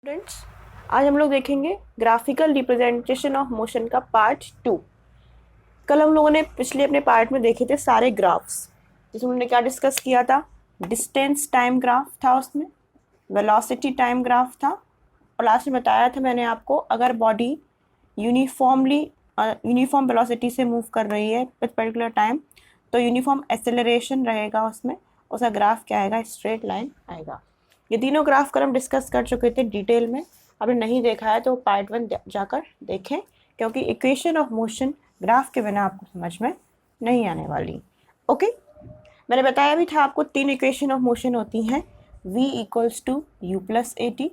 Students, आज हम लोग देखेंगे ग्राफिकल रिप्रेजेंटेशन ऑफ मोशन का पार्ट 2। कल हम लोगों ने पिछले अपने पार्ट में देखे थे सारे ग्राफ्स, जिसमें हमने क्या डिस्कस किया था। डिस्टेंस टाइम ग्राफ था, उसमें वेलोसिटी टाइम ग्राफ था, और लास्ट में बताया था मैंने आपको, अगर बॉडी यूनिफॉर्म वेलोसिटी से मूव कर रही है विथ पर्टिकुलर टाइम तो यूनिफॉर्म एक्सेलरेशन रहेगा, उसमें उसका ग्राफ क्या आएगा, स्ट्रेट लाइन आएगा। ये तीनों ग्राफ कर हम डिस्कस कर चुके थे डिटेल में। आपने नहीं देखा है तो पार्ट 1 जाकर देखें, क्योंकि इक्वेशन ऑफ मोशन ग्राफ के बिना आपको समझ में नहीं आने वाली। ओके, मैंने बताया भी था आपको 3 इक्वेशन ऑफ मोशन होती हैं। v equals to u plus a t,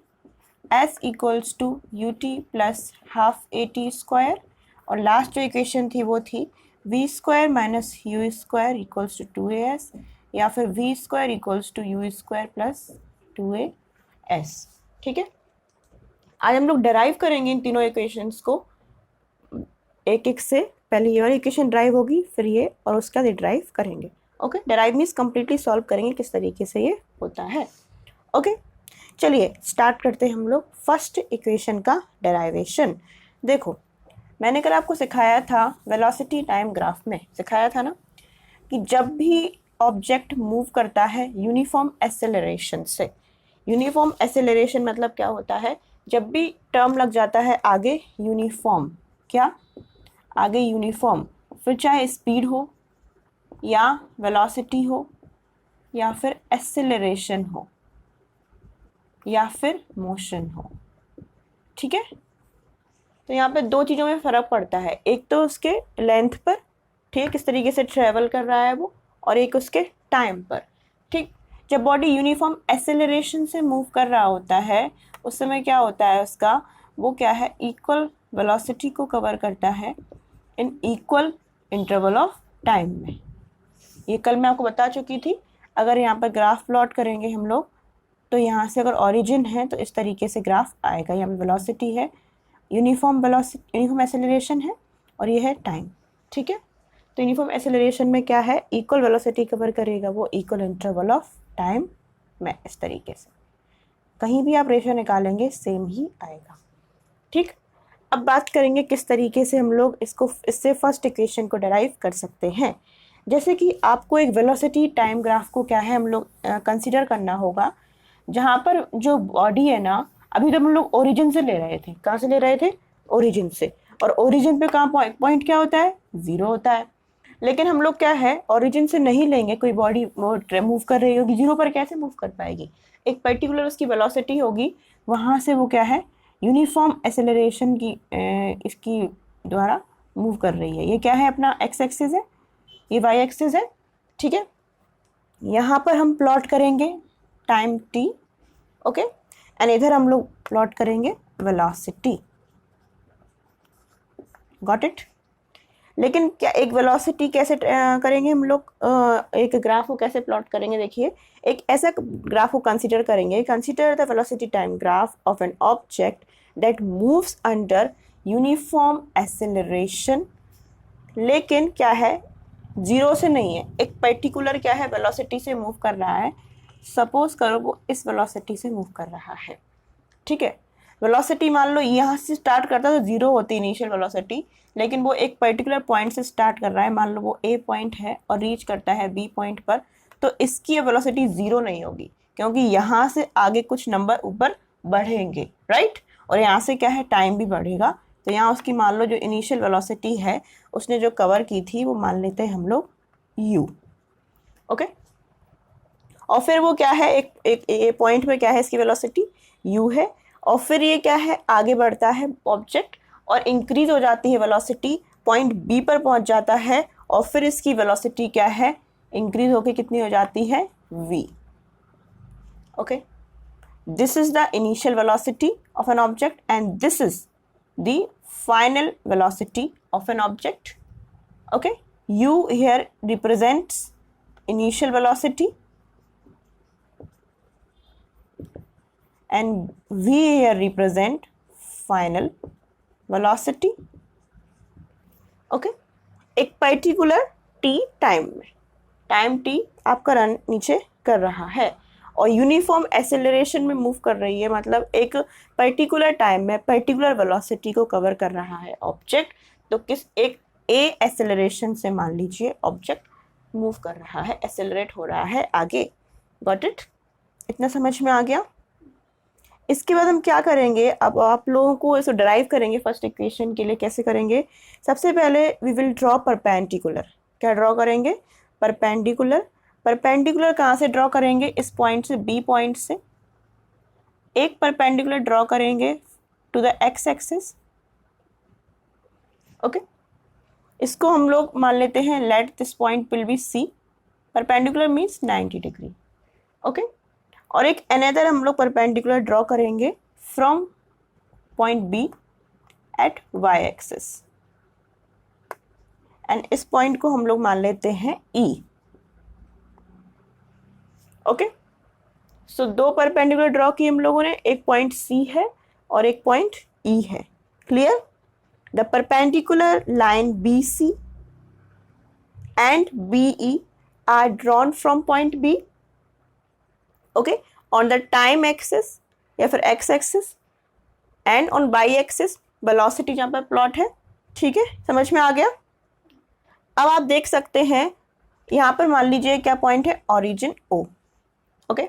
s equals to u t plus half a t square, और लास्ट जो इक्वेशन थी वो थी v square minus u square equals to 2as, या फिर v square equals to u square plus 2as। ठीक है, आज हम लोग डराइव करेंगे इन तीनों इक्वेशंस को एक एक से। पहले ये वाली इक्वेशन ड्राइव होगी, फिर ये, और उसका बाद ड्राइव करेंगे। Okay, derive means completely solve करेंगे किस तरीके से ये होता है। ओके, चलिए स्टार्ट करते हैं हम लोग फर्स्ट इक्वेशन का डेराइवेशन। देखो, मैंने कल आपको सिखाया था वेलोसिटी टाइम ग्राफ में, सिखाया था ना कि जब भी ऑब्जेक्ट मूव करता है यूनिफॉर्म एक्सेलरेशन से, यूनिफॉर्म एक्सेलरेशन मतलब क्या होता है, जब भी टर्म लग जाता है आगे यूनिफॉर्म, क्या आगे यूनिफॉर्म, फिर चाहे स्पीड हो या वेलोसिटी हो या फिर एक्सेलरेशन हो या फिर मोशन हो। ठीक है, तो यहाँ पे दो चीज़ों में फ़र्क पड़ता है, एक तो उसके लेंथ पर, ठीक, किस तरीके से ट्रेवल कर रहा है वो, और एक उसके टाइम पर। ठीक, जब बॉडी यूनिफॉर्म एक्सेलरेशन से मूव कर रहा होता है उस समय क्या होता है उसका, वो क्या है, इक्वल वेलोसिटी को कवर करता है in equal interval of time में। ये कल मैं आपको बता चुकी थी। अगर यहाँ पर ग्राफ प्लॉट करेंगे हम लोग तो यहाँ से अगर ओरिजिन है तो इस तरीके से ग्राफ आएगा। यहाँ पर वेलोसिटी है, यूनिफॉर्म एक्सेलरेशन है, और ये है टाइम। ठीक है, तो यूनिफॉर्म एक्सेलरेशन में क्या है, इक्वल वेलोसिटी कवर करेगा वो इक्वल इंटरवल ऑफ टाइम में। इस तरीके से कहीं भी आप रेशियो निकालेंगे सेम ही आएगा। ठीक, अब बात करेंगे किस तरीके से हम लोग इससे फर्स्ट इक्वेशन को डेराइव कर सकते हैं। जैसे कि आपको एक वेलोसिटी टाइम ग्राफ को क्या है हम लोग कंसिडर करना होगा, जहाँ पर जो बॉडी है ना, अभी तो हम लोग ओरिजिन से ले रहे थे। कहाँ से ले रहे थे, ओरिजिन से, और ओरिजिन पे कहाँ पॉइंट क्या होता है, 0 होता है। लेकिन हम लोग क्या है, ओरिजिन से नहीं लेंगे, कोई बॉडी मूव कर रही होगी 0 पर कैसे मूव कर पाएगी, एक पर्टिकुलर उसकी वेलोसिटी होगी, वहाँ से वो क्या है यूनिफॉर्म एक्सेलरेशन की इसकी द्वारा मूव कर रही है। ये क्या है, अपना एक्स एक्सिस है, ये वाई एक्सिस है। ठीक है, यहाँ पर हम प्लॉट करेंगे टाइम t, ओके, एंड इधर हम लोग प्लॉट करेंगे वेलोसिटी। Got it. लेकिन क्या एक वेलोसिटी कैसे करेंगे हम लोग, एक ग्राफ को कैसे प्लॉट करेंगे, देखिए एक ऐसा ग्राफ को कंसीडर करेंगे, consider the velocity time graph of an object that moves under uniform acceleration. लेकिन क्या है, 0 से नहीं है, एक पर्टिकुलर क्या है वेलोसिटी से मूव कर रहा है। सपोज करो वो इस वेलोसिटी से मूव कर रहा है। ठीक है, वेलोसिटी मान लो यहाँ से स्टार्ट करता है तो 0 होती इनिशियल वेलोसिटी, लेकिन वो एक पर्टिकुलर पॉइंट से स्टार्ट कर रहा है, मान लो वो ए पॉइंट है और रीच करता है बी पॉइंट पर, तो इसकी वेलोसिटी 0 नहीं होगी, क्योंकि यहाँ से आगे कुछ नंबर ऊपर बढ़ेंगे, राइट, और यहाँ से क्या है टाइम भी बढ़ेगा। तो यहाँ उसकी मान लो जो इनिशियल वेलोसिटी है उसने जो कवर की थी वो मान लेते हैं हम लोग u। ओके, और फिर वो क्या है, एक पॉइंट में क्या है इसकी वेलोसिटी u है, और फिर ये क्या है आगे बढ़ता है ऑब्जेक्ट और इंक्रीज हो जाती है वेलोसिटी, पॉइंट बी पर पहुंच जाता है, और फिर इसकी वेलोसिटी क्या है, इंक्रीज होकर कितनी हो जाती है, v। Okay, this is the initial velocity of an object and this is the final velocity of an object. Okay, u here represents initial velocity and v here represent final velocity। Okay, एक particular t time में, time t आपका run नीचे कर रहा है, और uniform acceleration में move कर रही है, मतलब एक पर्टिकुलर टाइम में पर्टिकुलर वेलोसिटी को कवर कर रहा है ऑब्जेक्ट। तो किस एक ए एक्सेलरेशन से मान लीजिए ऑब्जेक्ट मूव कर रहा है, एक्सेलरेट हो रहा है आगे। Got it? इतना समझ में आ गया? इसके बाद हम क्या करेंगे, अब आप लोगों को इसको डराइव करेंगे फर्स्ट इक्वेशन के लिए। कैसे करेंगे? सबसे पहले वी विल ड्रॉ परपेंडिकुलर। क्या ड्रॉ करेंगे? परपेंडिकुलर। परपेंडिकुलर कहाँ से ड्रॉ करेंगे? इस पॉइंट से, बी पॉइंट से एक परपेंडिकुलर ड्रॉ करेंगे to the x axis. Okay, इसको हम लोग मान लेते हैं let this point will be C. Perpendicular means 90 degree. Okay, और एक अनदर हम लोग परपेंडिकुलर ड्रॉ करेंगे from point B at y axis, and इस पॉइंट को हम लोग मान लेते हैं ई। ओके, सो दो परपेंडिकुलर ड्रॉ की हम लोगों ने, एक पॉइंट सी है और एक पॉइंट ई है। Clear? The perpendicular line B C and B E are drawn from point B, okay, on the time axis या फिर x axis, and on y axis velocity जहाँ पर प्लॉट है। ठीक है, समझ में आ गया? अब आप देख सकते हैं यहाँ पर मान लीजिए क्या पॉइंट है, ओरिजिन ओ। ओके,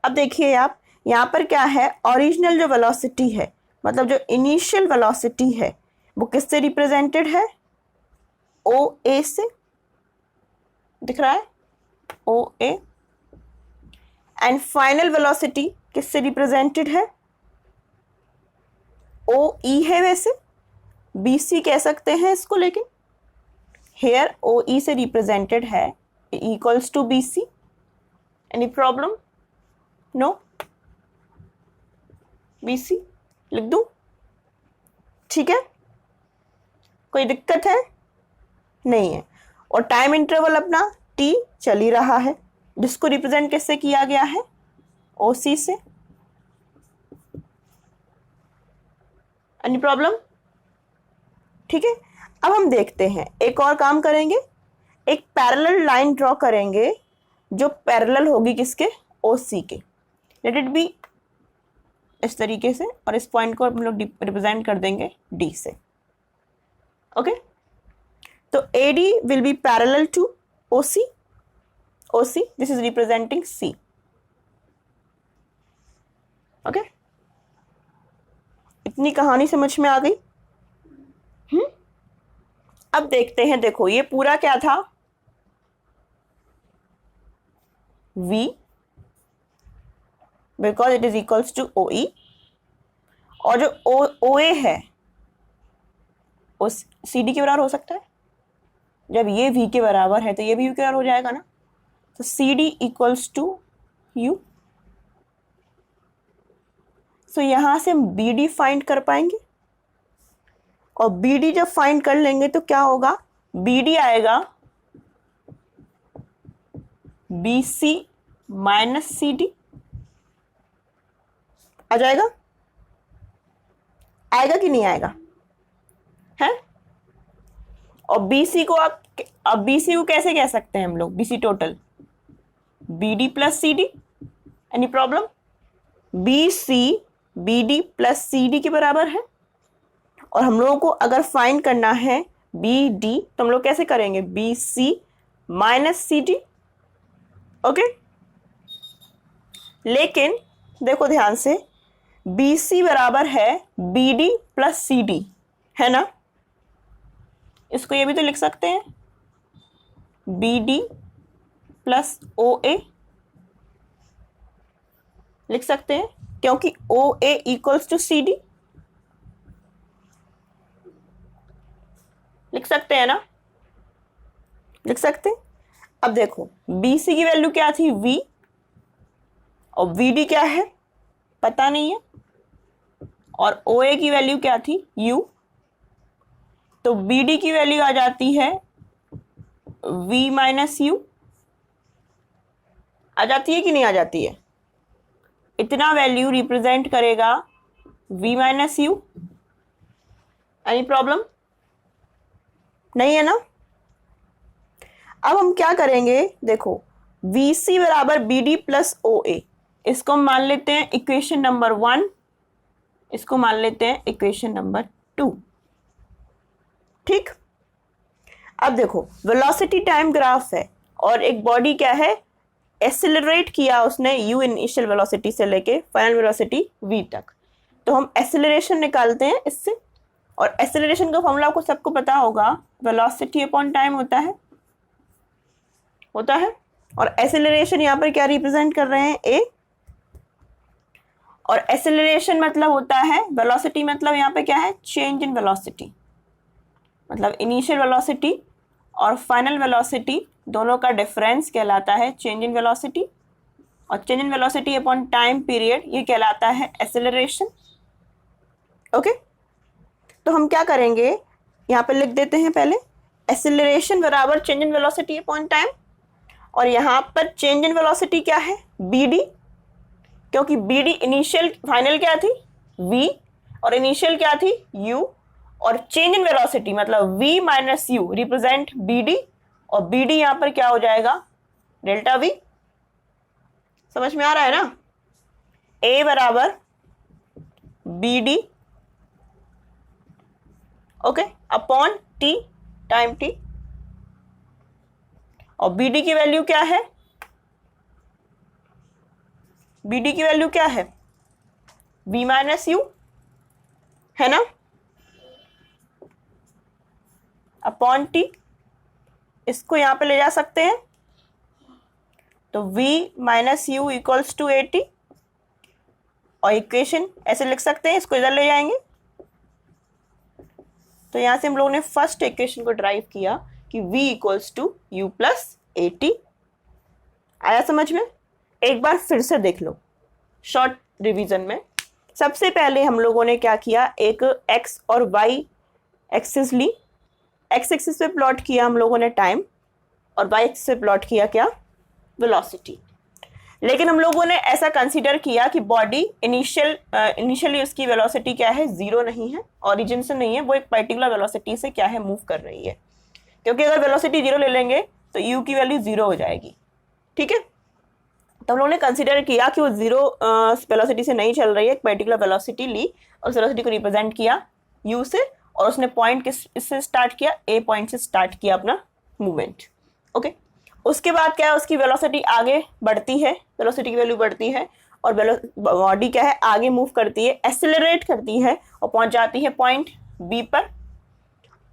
अब देखिए आप यहाँ पर क्या है, ओरिजिनल जो वेलोसिटी है, मतलब जो इनिशियल वेलोसिटी है, वो किससे रिप्रेजेंटेड है? ओ ए से। दिख रहा है? O A. And final velocity किससे रिप्रेजेंटेड है? ओ ई है। वैसे बी सी कह सकते हैं इसको, लेकिन हेयर ओ ई से रिप्रेजेंटेड है, equals to B C. Any problem? No? B C लिख दूं? ठीक है, कोई दिक्कत है? नहीं है। और टाइम इंटरवल अपना टी चल ही रहा है, जिसको रिप्रेजेंट किससे किया गया है? ओ सी से। Any problem? ठीक है, अब हम देखते हैं, एक और काम करेंगे, एक पैरेलल लाइन ड्रॉ करेंगे जो पैरेलल होगी किसके? ओ सी के। लेट इट बी इस तरीके से, और इस पॉइंट को हम लोग रिप्रेजेंट कर देंगे डी से। ओके, तो A D will be parallel to O C. O C, this is representing C. Okay, इतनी कहानी समझ में आ गई? अब देखते हैं, देखो ये पूरा क्या था? V, because it is equals to O E, और जो ओ ए है वो सी डी के बराबर हो सकता है। जब ये V के बराबर है तो ये भी U के बराबर हो जाएगा ना, तो C D equals to U. So यहां से हम बी डी फाइंड कर पाएंगे, और बी डी जब फाइंड कर लेंगे तो क्या होगा? बी डी आएगा B C minus C D. आ जाएगा? आएगा कि नहीं आएगा? है? और BC को आप, अब BC को कैसे कह सकते हैं हम लोग? BC total BD plus CD। Any problem? BC BD plus CD के बराबर है, और हम लोगों को अगर फाइंड करना है BD तो हम लोग कैसे करेंगे? BC minus CD। ओके, लेकिन देखो ध्यान से, BC बराबर है BD प्लस CD, है ना? इसको ये भी तो लिख सकते हैं BD प्लस OA, लिख सकते हैं, क्योंकि OA इक्वल्स टू CD। लिख सकते हैं ना? लिख सकते हैं। अब देखो BC की वैल्यू क्या थी? V, और VD क्या है? पता नहीं है, और OA की वैल्यू क्या थी? U। तो BD की वैल्यू आ जाती है V माइनस U। आ जाती है कि नहीं आ जाती है? इतना वैल्यू रिप्रेजेंट करेगा V minus U। Any problem? नहीं है ना? अब हम क्या करेंगे, देखो VC बराबर BD प्लस OA, इसको हम मान लेते हैं इक्वेशन नंबर 1, इसको मान लेते हैं इक्वेशन नंबर 2। ठीक, अब देखो वेलोसिटी टाइम ग्राफ है और एक बॉडी क्या है, एक्सेलरेट किया उसने u इनिशियल वेलोसिटी से लेके फाइनल वेलोसिटी v तक। तो हम एक्सेलरेशन निकालते हैं इससे, और एक्सेलरेशन का फॉर्मूला आपको सबको पता होगा, वेलोसिटी अपॉन टाइम होता है। और एक्सेलरेशन यहाँ पर क्या रिप्रेजेंट कर रहे हैं, a, और एक्सेलरेशन मतलब होता है, वेलोसिटी मतलब यहाँ पे क्या है, चेंज इन वेलोसिटी, मतलब इनिशियल वेलोसिटी और फाइनल वेलोसिटी दोनों का डिफरेंस कहलाता है चेंज इन वेलोसिटी, और change in velocity upon time period ये कहलाता है एक्सेलरेशन। ओके, तो हम क्या करेंगे, यहाँ पे लिख देते हैं पहले एक्सेलरेशन बराबर change in velocity upon time, और यहाँ पर चेंज इन वेलोसिटी क्या है, BD, क्योंकि BD इनिशियल फाइनल क्या थी, V, और इनिशियल क्या थी, U, और चेंज इन वेलोसिटी मतलब V minus U represent BD, और BD यहाँ पर क्या हो जाएगा, डेल्टा V। समझ में आ रहा है ना, A बराबर BD okay upon T, time T, और BD की वैल्यू क्या है, BD की वैल्यू क्या है, V माइनस U है ना, अपॉन T, इसको यहां पे ले जा सकते हैं, तो V minus U equals to 80, और इक्वेशन ऐसे लिख सकते हैं, इसको इधर ले जाएंगे, तो यहां से हम लोगों ने फर्स्ट इक्वेशन को ड्राइव किया कि V equals to U plus 80। आया समझ में? एक बार फिर से देख लो शॉर्ट रिवीजन में। सबसे पहले हम लोगों ने क्या किया, एक x और y एक्सिस ली, x एक्सिस पे प्लॉट किया हम लोगों ने टाइम, और y एक्सिस पे प्लॉट किया क्या, वेलोसिटी। लेकिन हम लोगों ने ऐसा कंसीडर किया कि बॉडी इनिशियली उसकी वेलोसिटी क्या है, जीरो नहीं है, ओरिजिन से नहीं है, वो एक पर्टिकुलर वेलोसिटी से क्या है, मूव कर रही है। क्योंकि अगर वेलोसिटी जीरो ले लेंगे तो u की वैल्यू जीरो हो जाएगी। ठीक है, तो हम लोगों ने कंसीडर किया कि वो जीरो वेलोसिटी से नहीं चल रही है, एक पर्टिकुलर वेलोसिटी ली और उस वेलोसिटी को रिप्रेजेंट किया u से, और उसने पॉइंट किससे स्टार्ट किया, a पॉइंट से स्टार्ट किया अपना मूवमेंट। ओके, उसके बाद क्या है, उसकी वेलोसिटी आगे बढ़ती है, वेलोसिटी की वैल्यू बढ़ती है, और बॉडी क्या है, आगे मूव करती है, एक्सेलरेट करती है और पहुंच जाती है पॉइंट b पर,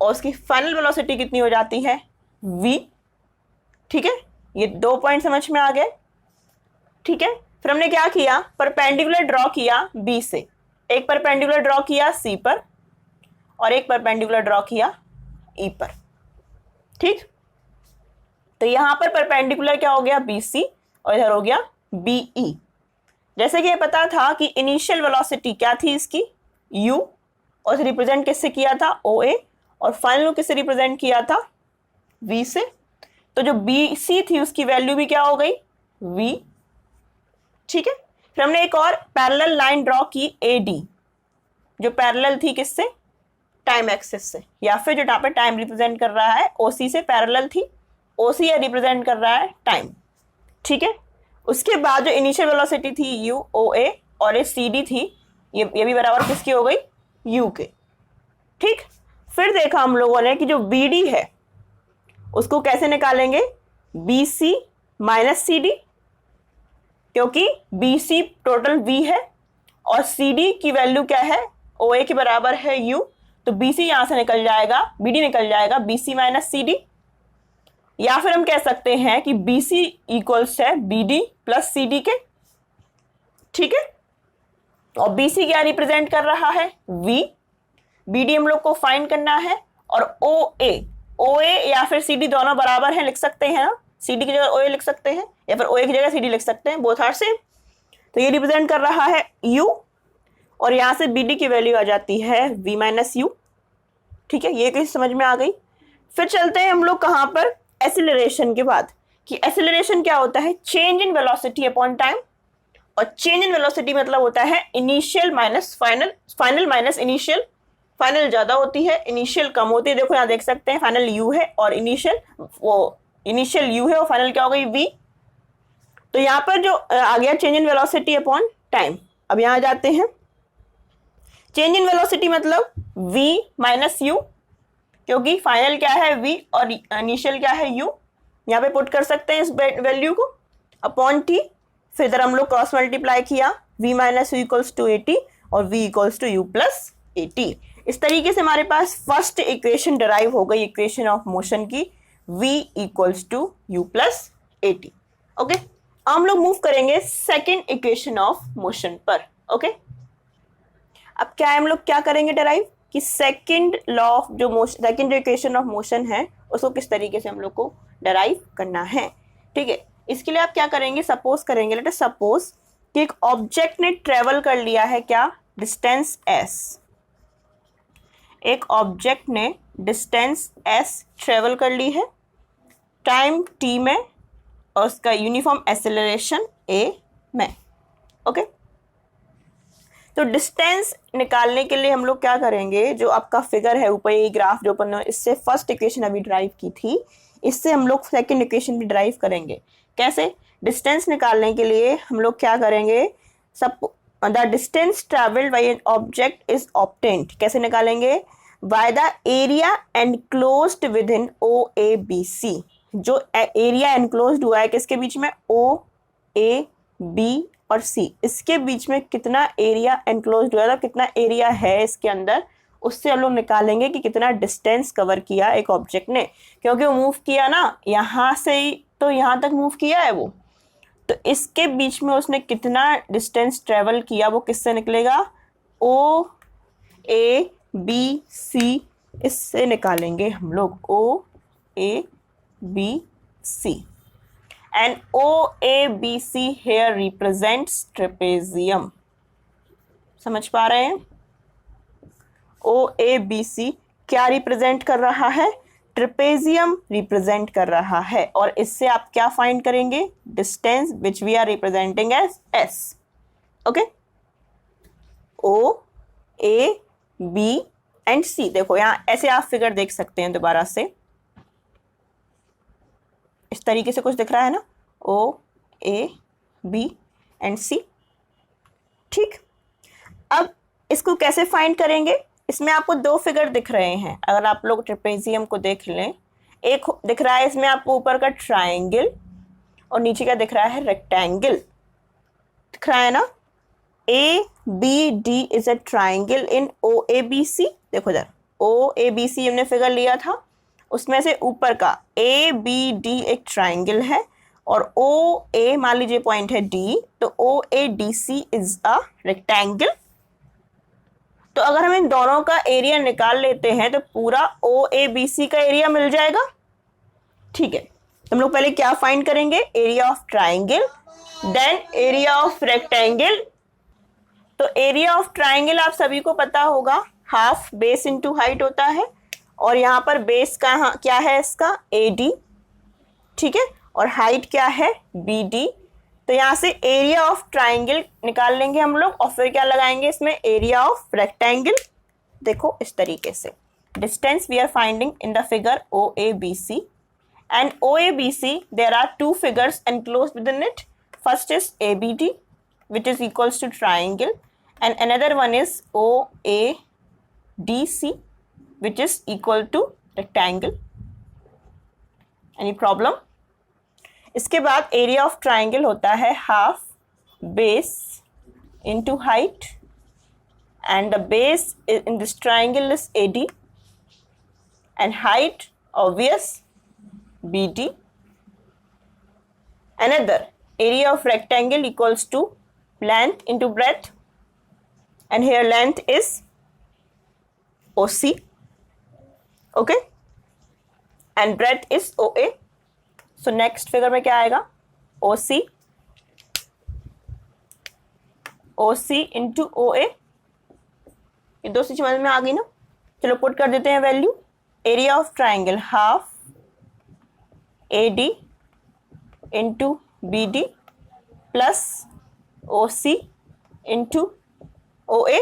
और उसकी फाइनल वेलोसिटी कितनी हो जाती है, v। ठीक है, ये दो पॉइंट समझ में आ गए। ठीक है, फिर हमने क्या किया, परपेंडिकुलर ड्रॉ किया b से, एक परपेंडिकुलर ड्रॉ किया c पर, और एक परपेंडिकुलर ड्रॉ किया e पर। ठीक, तो यहां पर परपेंडिकुलर क्या हो गया, BC, और इधर हो गया BE। जैसे कि ये पता था कि इनिशियल वेलोसिटी क्या थी इसकी, u, और इसे रिप्रेजेंट किससे किया था, OA, और फाइनल किससे रिप्रेजेंट किया था, V से। तो जो BC थी उसकी वैल्यू भी क्या हो गई, V। ठीक है, फिर हमने एक और पैरेलल लाइन ड्रॉ की AD, जो पैरेलल थी किससे, टाइम एक्सिस से, या फिर जो यहाँ पे टाइम रिप्रेजेंट कर रहा है OC से पैरेलल थी, OC या रिप्रेजेंट कर रहा है टाइम। ठीक है, उसके बाद जो इनिशियल वेलोसिटी थी U, OA, और ये CD थी, ये भी बराबर किसकी हो गई, U के। ठीक, फिर देखा हम लोगों ने कि जो BD है उसको कैसे निकालेंगे, BC माइनस CD, क्योंकि BC टोटल V है और CD की वैल्यू क्या है, OA के बराबर है U, तो BC यहां से निकल जाएगा, BD निकल जाएगा BC माइनस CD, या फिर हम कह सकते हैं कि BC इक्वल्स है BD प्लस CD के। ठीक है, और BC क्या रिप्रेजेंट कर रहा है, V, BD हम लोग को फाइंड करना है, और OA या फिर CD दोनों बराबर हैं, लिख सकते हैं ना, CD की जगह OA लिख सकते हैं या फिर OA की जगह CD लिख सकते हैं, बोथ आर सेम। तो ये रिप्रेजेंट कर रहा है U, और यहां से BD की वैल्यू आ जाती है V माइनस U। ठीक है, ये किस समझ में आ गई। फिर चलते हैं हम लोग कहां पर, एक्सेलरेशन के बाद, कि एक्सेलरेशन क्या होता है, change in velocity upon time, और चेंज इन वेलोसिटी मतलब होता है initial minus final, final minus initial, final ज्यादा होती है, इनिशियल कम होती है। देखो यहाँ देख सकते हैं, फाइनल U है और इनिशियल U है, और फाइनल क्या हो गई V। तो यहाँ पर जो आ गया change in velocity upon time. अब यहाँ जाते हैं, चेंज इन वेलोसिटी मतलब v माइनस यू, क्योंकि फाइनल क्या है v और इनिशियल क्या है u, यहाँ पे पुट कर सकते हैं इस वैल्यू को, अपॉन t, फिर इधर हम लोग क्रॉस मल्टीप्लाई किया, v minus u equals to at और v equals to u plus at। इस तरीके से हमारे पास फर्स्ट इक्वेशन डिराइव हो गई इक्वेशन ऑफ मोशन की, v equals to u plus at। Okay, हम लोग मूव करेंगे सेकेंड इक्वेशन ऑफ मोशन पर। ओके, अब क्या है, हम लोग क्या करेंगे डिराइव कि सेकेंड लॉ ऑफ जो motion, second equation of motion है उसको किस तरीके से हम लोग को डिराइव करना है। ठीक है, इसके लिए आप क्या करेंगे, सपोज करेंगे, लेट अस सपोज कि एक ऑब्जेक्ट ने ट्रेवल कर लिया है क्या, डिस्टेंस s। एक ऑब्जेक्ट ने डिस्टेंस s ट्रेवल कर ली है टाइम t में और उसका यूनिफॉर्म एक्सेलरेशन a में। ओके, तो डिस्टेंस निकालने के लिए हम लोग क्या करेंगे, जो आपका फिगर है ऊपर ये ग्राफ जो अपन इससे फर्स्ट इक्वेशन अभी ड्राइव की थी, इससे हम लोग सेकंड इक्वेशन भी ड्राइव करेंगे। कैसे, डिस्टेंस निकालने के लिए हम लोग क्या करेंगे, सब the distance travelled by an object is obtained, कैसे निकालेंगे, by the area enclosed within O A B C. जो एरिया एनक्लोज्ड हुआ है किसके बीच में, ओ ए बी और सी, इसके बीच में कितना एरिया एनक्लोज्ड हुआ था, कितना एरिया है इसके अंदर, उससे हम लोग निकालेंगे कि कितना डिस्टेंस कवर किया एक ऑब्जेक्ट ने, क्योंकि वो मूव किया ना यहाँ से ही तो यहाँ तक मूव किया है वो, तो इसके बीच में उसने कितना डिस्टेंस ट्रेवल किया वो किससे निकलेगा, ओ ए बी सी, इससे निकालेंगे हम लोग O A B C. And OABC here represents trapezium। समझ पा रहे हैं, OABC क्या रिप्रेजेंट कर रहा है, ट्रेपेजियम रिप्रेजेंट कर रहा है, और इससे आप क्या फाइंड करेंगे, distance which we are representing as S। ओके, O A B and C। देखो यहाँ ऐसे आप फिगर देख सकते हैं दोबारा से, इस तरीके से कुछ दिख रहा है ना, O A B and C। ठीक, अब इसको कैसे फाइंड करेंगे, इसमें आपको दो फिगर दिख रहे हैं, अगर आप लोग ट्रेपेजियम को देख लें, एक दिख रहा है इसमें आपको ऊपर का ट्राइंगल और नीचे का दिख रहा है रेक्टेंगल, दिख रहा है ना, A B D is a triangle in O A B C. देखो इधर ओ ए बी सी हमने फिगर लिया था, उसमें से ऊपर का ए बी डी एक ट्राइंगल है और ओ ए मान लीजिए पॉइंट है डी, तो O A D C is a rectangle. तो अगर हम इन दोनों का एरिया निकाल लेते हैं तो पूरा ओ ए बी सी का एरिया मिल जाएगा। ठीक है, हम लोग पहले क्या फाइंड करेंगे, area of triangle, then area of rectangle. तो एरिया ऑफ ट्राइंगल आप सभी को पता होगा, हाफ बेस इंटू हाइट होता है, और यहाँ पर बेस का क्या है इसका AD, ठीक है, और हाइट क्या है BD। तो यहाँ से एरिया ऑफ ट्राइंगल निकाल लेंगे हम लोग, और फिर क्या लगाएंगे इसमें, एरिया ऑफ रेक्टेंगल। देखो इस तरीके से distance we are finding in the figure OABC, and OABC there are two figures enclosed within it. First is ABD which is equals to triangle, and another one is OADC which is equal to rectangle। Any problem? इसके बाद area of triangle होता है half base into height, and the base in this triangle is AD and height obvious BD। Another area of rectangle equals to length into breadth, and here length is OC, okay, and breadth is OA। So next figure में क्या आएगा, OC into OA। ये दो चीज समझ में आ गई ना, चलो पुट कर देते हैं value. Area of triangle half AD into BD plus OC into OA।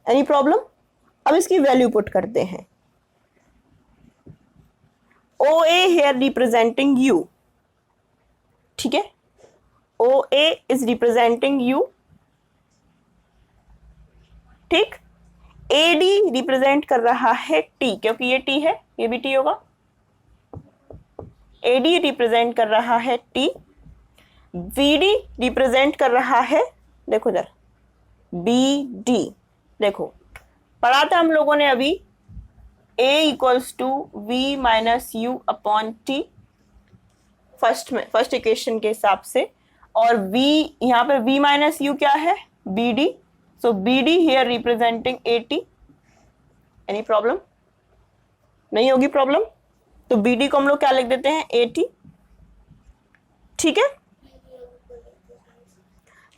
Any problem? अब इसकी वैल्यू पुट करते हैं। OA here representing U, ठीक है, O A is representing you, ठीक, ए डी रिप्रेजेंट कर रहा है टी, क्योंकि ये टी है, ये भी टी होगा, ए डी रिप्रेजेंट कर रहा है टी, वी डी रिप्रेजेंट कर रहा है, देखो इधर बी डी, देखो पढ़ा था हम लोगों ने अभी a equals to v minus u upon t first equation के हिसाब से, और v यहाँ पे v माइनस यू क्या है, b d, so b d here representing a t, any problem, नहीं होगी प्रॉब्लम, तो बी डी को हम लोग क्या लिख देते हैं, ए टी, ठीक है।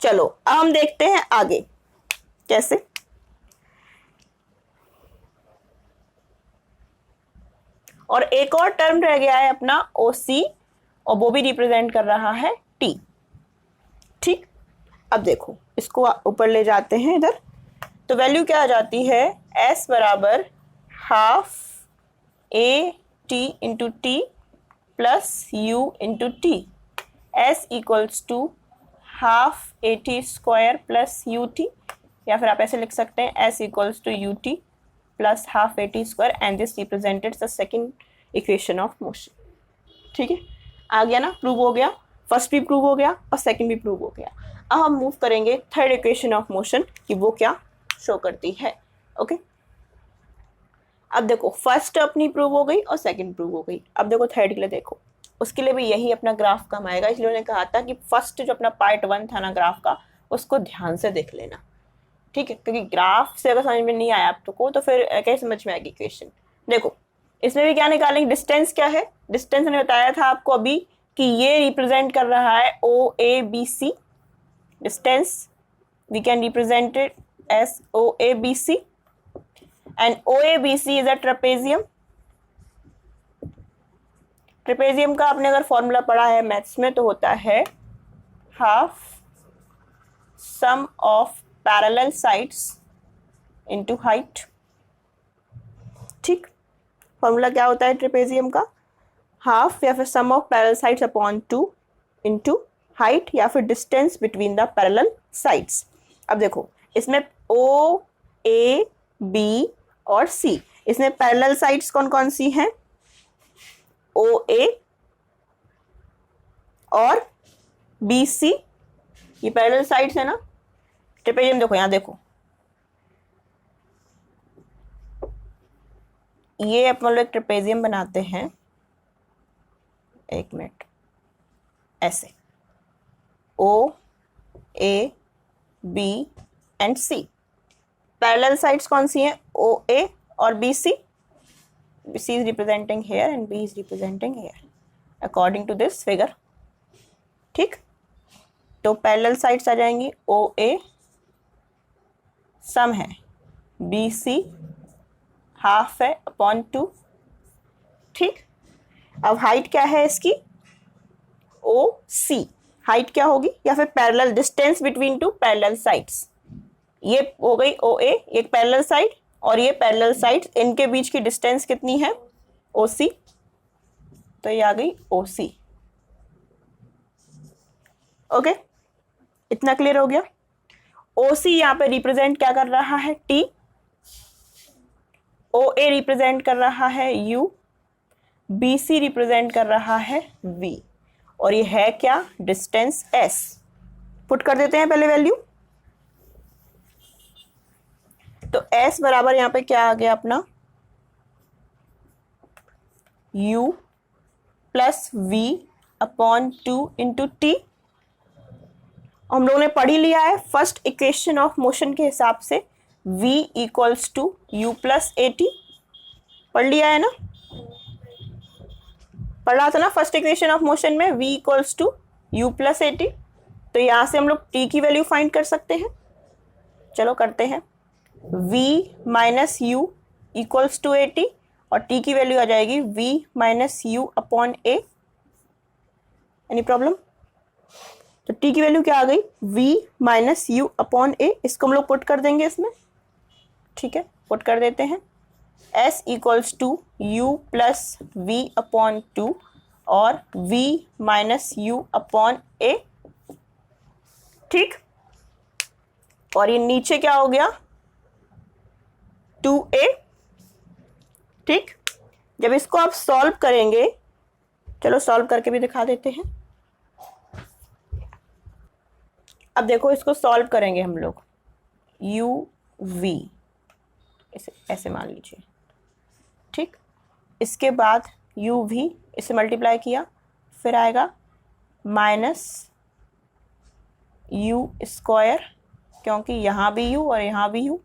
चलो अब हम देखते हैं आगे कैसे, और एक और टर्म रह गया है अपना ओ सी, और वो भी रिप्रेजेंट कर रहा है टी, ठीक। अब देखो इसको ऊपर ले जाते हैं इधर, तो वैल्यू क्या आ जाती है, एस बराबर half a t into t plus u into t, s equals to half a t square plus u t, या फिर आप ऐसे लिख सकते हैं s equals to u t plus half a t square, and this represented the second equation of motion, ठीक है। आ गया ना, प्रूव हो गया, फर्स्ट भी प्रूव हो गया और सेकंड भी प्रूव हो गया। अब हम मूव करेंगे थर्ड इक्वेशन ऑफ मोशन कि वो क्या शो करती है, ओके। अब देखो फर्स्ट अपनी प्रूव हो गई और सेकंड प्रूव हो गई, अब देखो थर्ड के लिए देखो, उसके लिए भी यही अपना ग्राफ काम आएगा, इसलिए उन्होंने कहा था कि फर्स्ट जो अपना पार्ट 1 था ना ग्राफ का, उसको ध्यान से देख लेना, ठीक है, क्योंकि ग्राफ से अगर समझ में नहीं आया आपको तो फिर कैसे समझ में आएगी इक्वेशन। देखो इसमें भी क्या निकालेंगे, डिस्टेंस क्या है, डिस्टेंस ने बताया था आपको अभी कि ये रिप्रेजेंट कर रहा है O A B C, distance we can represent it as O A B C, and O A B C is a trapezium. Trapezium का आपने अगर फॉर्मूला पढ़ा है मैथ्स में तो होता है half sum of parallel sides into height, ठीक। फॉर्मूला क्या होता है ट्रेपेजियम का, हाफ या फिर sum of parallel sides upon 2 into height या फिर distance between the parallel sides. अब देखो इसमें ओ ए बी और सी, इसमें पैरेलल साइड्स कौन कौन सी हैं, ओ ए और बी सी, ये पैरेलल साइड्स है ना। ट्रेपेजियम देखो यहाँ देखो, ये अपन लोग ट्रेपेजियम बनाते हैं, एक मिनट, ऐसे O A B and C, parallel sides कौन सी हैं, ओ ए और B C, C is representing here and B is representing here according to this figure, ठीक। तो पैरेलल साइड्स आ जाएंगी ओ ए सम है, बी सी हाफ है अपॉन 2, ठीक। अब हाइट क्या है इसकी, ओ सी, हाइट क्या होगी, या फिर parallel distance between two parallel sides, ये हो गई ओ ए, एक पैरेलल साइड और ये पैरेलल साइड, इनके बीच की डिस्टेंस कितनी है, ओ सी, तो ये आ गई ओ सी, ओके। इतना क्लियर हो गया। ओ सी यहाँ पे रिप्रेजेंट क्या कर रहा है, टी, ओ ए रिप्रेजेंट कर रहा है यू, बी सी रिप्रेजेंट कर रहा है वी, और ये है क्या, डिस्टेंस एस। पुट कर देते हैं पहले वैल्यू, तो एस बराबर यहाँ पे क्या आ गया अपना, u plus v upon 2 into t. हम लोगों ने पढ़ ही लिया है फर्स्ट इक्वेशन ऑफ मोशन के हिसाब से, v equals to u plus a t, पढ़ लिया है ना, पढ़ रहा था ना फर्स्ट इक्वेशन ऑफ मोशन में, v equals to u plus a t, तो यहाँ से हम लोग t की वैल्यू फाइंड कर सकते हैं। चलो करते हैं, v minus u equals to a t, और t की वैल्यू आ जाएगी v minus u upon a, any problem. तो t की वैल्यू क्या आ गई, v minus u upon a, इसको हम लोग पुट कर देंगे इसमें, ठीक है, पुट कर देते हैं, s equals to u plus v upon 2, और v minus u upon a, ठीक। और ये नीचे क्या हो गया 2a, ठीक। जब इसको आप सॉल्व करेंगे, चलो सॉल्व करके भी दिखा देते हैं। अब देखो इसको सॉल्व करेंगे हम लोग, u v ऐसे मान लीजिए, ठीक। इसके बाद u v इसे मल्टीप्लाई किया, फिर आएगा माइनस यू स्क्वायर, क्योंकि यहाँ भी u और यहाँ भी u,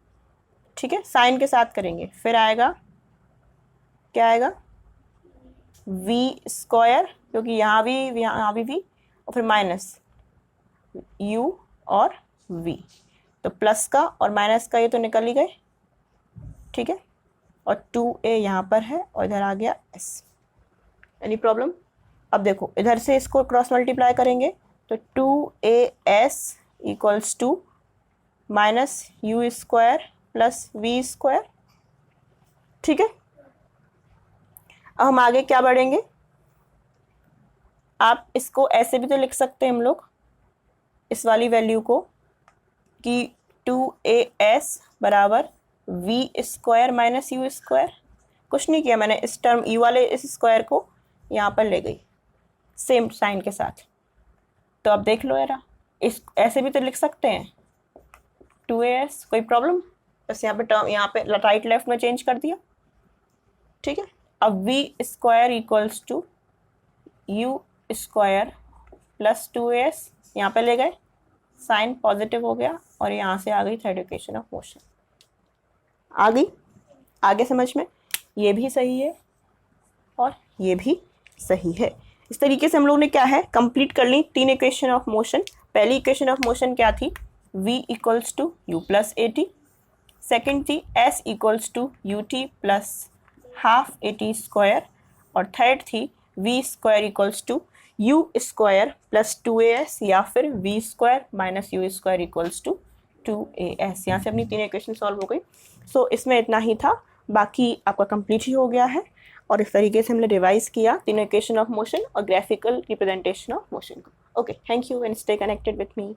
ठीक है, साइन के साथ करेंगे। फिर आएगा क्या आएगा v स्क्वायर, क्योंकि यहाँ भी v, और फिर माइनस u और v, तो प्लस का और माइनस का ये तो निकल ही गए, ठीक है। और 2a यहाँ पर है और इधर आ गया s। Any problem? अब देखो इधर से इसको क्रॉस मल्टीप्लाई करेंगे तो 2as equals to minus u square plus v square, ठीक है। अब हम आगे क्या बढ़ेंगे, आप इसको ऐसे भी तो लिख सकते हैं हम लोग, इस वाली वैल्यू को, कि 2as बराबर v square minus u square. कुछ नहीं किया मैंने, इस टर्म ई वाले इस स्क्वायर को यहाँ पर ले गई सेम साइन के साथ। तो अब देख लो यार, इस ऐसे भी तो लिख सकते हैं 2as, कोई प्रॉब्लम? बस यहाँ पे टर्म यहाँ पे राइट लेफ्ट में चेंज कर दिया, ठीक है। अब v square equals to u square plus 2as, यहाँ पे ले गए, साइन पॉजिटिव हो गया और यहाँ से आ गई थर्ड इक्वेशन ऑफ मोशन। आ गई आगे समझ में? ये भी सही है और ये भी सही है। इस तरीके से हम लोग ने क्या है कंप्लीट कर ली 3 इक्वेशन ऑफ मोशन। पहली इक्वेशन ऑफ मोशन क्या थी, v equals to u plus a t. Second थी s equals to u t plus half a t square. और थर्ड थी v square equals to u square plus 2as या फिर v square minus u square equals to 2as। यहाँ से अपनी 3 equation solve हो गई। सो इसमें इतना ही था, बाकी आपका कंप्लीट ही हो गया है। और इस तरीके से हमने रिवाइज किया 3 इक्वेशन ऑफ मोशन और ग्राफिकल रिप्रेजेंटेशन ऑफ मोशन को। Okay, thank you and stay connected with me.